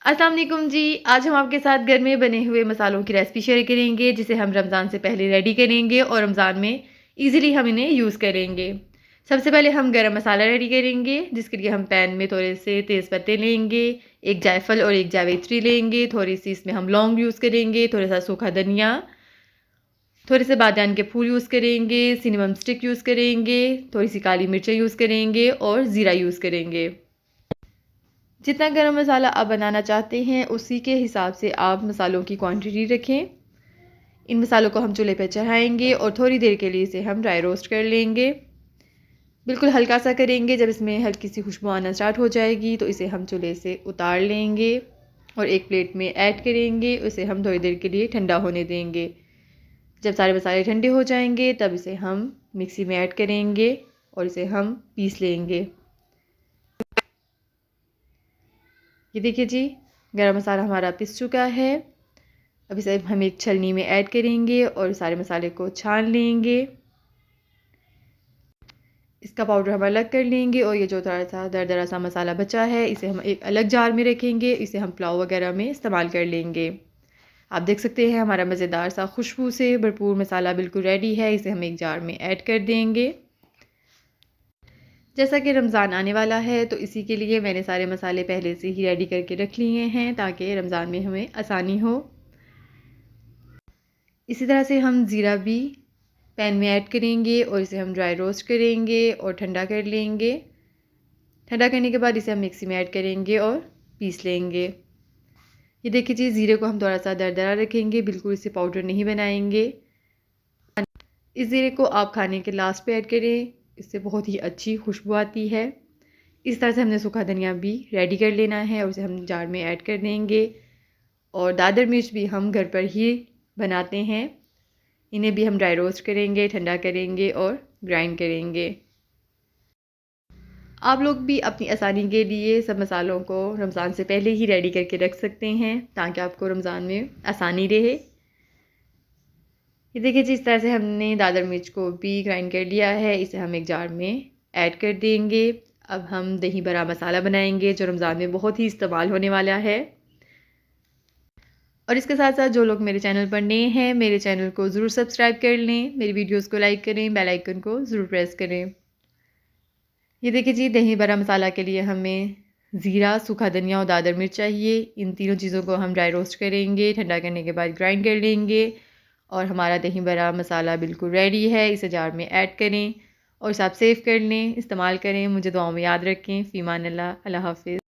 अस्सलाम वालेकुम जी। आज हम आपके साथ घर में बने हुए मसालों की रेसिपी शेयर करेंगे जिसे हम रमज़ान से पहले रेडी करेंगे और रमज़ान में इजीली हम इन्हें यूज़ करेंगे। सबसे पहले हम गरम मसाला रेडी करेंगे जिसके लिए हम पैन में थोड़े से तेज़ पत्ते लेंगे, एक जायफल और एक जावित्री लेंगे, थोड़ी सी इसमें हम लौंग यूज़ करेंगे, थोड़ा सा सूखा धनिया, थोड़े से बादियान के फूल यूज़ करेंगे, सिनेमम स्टिक यूज़ करेंगे, थोड़ी सी काली मिर्चें यूज़ करेंगे और ज़ीरा यूज़ करेंगे। जितना गरम मसाला आप बनाना चाहते हैं उसी के हिसाब से आप मसालों की क्वांटिटी रखें। इन मसालों को हम चूल्हे पर चढ़ाएंगे और थोड़ी देर के लिए इसे हम ड्राई रोस्ट कर लेंगे। बिल्कुल हल्का सा करेंगे, जब इसमें हल्की सी खुशबू आना स्टार्ट हो जाएगी तो इसे हम चूल्हे से उतार लेंगे और एक प्लेट में ऐड करेंगे। उसे हम थोड़ी देर के लिए ठंडा होने देंगे। जब सारे मसाले ठंडे हो जाएंगे तब इसे हम मिक्सी में ऐड करेंगे और इसे हम पीस लेंगे। ये देखिए जी, गरम मसाला हमारा पिस चुका है। अब इसे हम एक छलनी में ऐड करेंगे और सारे मसाले को छान लेंगे। इसका पाउडर हम अलग कर लेंगे और ये जो थोड़ा सा दरदरा सा मसाला बचा है इसे हम एक अलग जार में रखेंगे। इसे हम पुलाव वगैरह में इस्तेमाल कर लेंगे। आप देख सकते हैं हमारा मज़ेदार सा खुशबू से भरपूर मसाला बिल्कुल रेडी है। इसे हम एक जार में ऐड कर देंगे। जैसा कि रमज़ान आने वाला है तो इसी के लिए मैंने सारे मसाले पहले से ही रेडी करके रख लिए हैं ताकि रमज़ान में हमें आसानी हो। इसी तरह से हम ज़ीरा भी पैन में ऐड करेंगे और इसे हम ड्राई रोस्ट करेंगे और ठंडा कर लेंगे। ठंडा करने के बाद इसे हम मिक्सी में ऐड करेंगे और पीस लेंगे। ये देखिए जी, ज़ीरे को हम थोड़ा सा दरदरा रखेंगे, बिल्कुल इसे पाउडर नहीं बनाएंगे। इस ज़ीरे को आप खाने के लास्ट पे ऐड करें, इससे बहुत ही अच्छी खुशबू आती है। इस तरह से हमने सूखा धनिया भी रेडी कर लेना है और उसे हम जार में ऐड कर देंगे। और दादर मिर्च भी हम घर पर ही बनाते हैं। इन्हें भी हम ड्राई रोस्ट करेंगे, ठंडा करेंगे और ग्राइंड करेंगे। आप लोग भी अपनी आसानी के लिए सब मसालों को रमज़ान से पहले ही रेडी करके रख सकते हैं ताकि आपको रमज़ान में आसानी रहे। ये देखिए जिस तरह से हमने दादर मिर्च को भी ग्राइंड कर लिया है, इसे हम एक जार में ऐड कर देंगे। अब हम दही बड़ा मसाला बनाएंगे जो रमज़ान में बहुत ही इस्तेमाल होने वाला है। और इसके साथ साथ जो लोग मेरे चैनल पर नए हैं, मेरे चैनल को ज़रूर सब्सक्राइब कर लें, मेरी वीडियोस को लाइक करें, बेल आइकन को ज़रूर प्रेस करें। ये देखिए जी, दही बड़ा मसाला के लिए हमें ज़ीरा, सूखा धनिया और दादर मिर्च चाहिए। इन तीनों चीज़ों को हम ड्राई रोस्ट करेंगे, ठंडा करने के बाद ग्राइंड कर लेंगे और हमारा दही बड़ा मसाला बिल्कुल रेडी है। इसे जार में ऐड करें और इसे आप सेव कर लें, इस्तेमाल करें। मुझे दुआओं में याद रखें। फ़ी अमान अल्लाह। अल्लाह हाफ़िज़।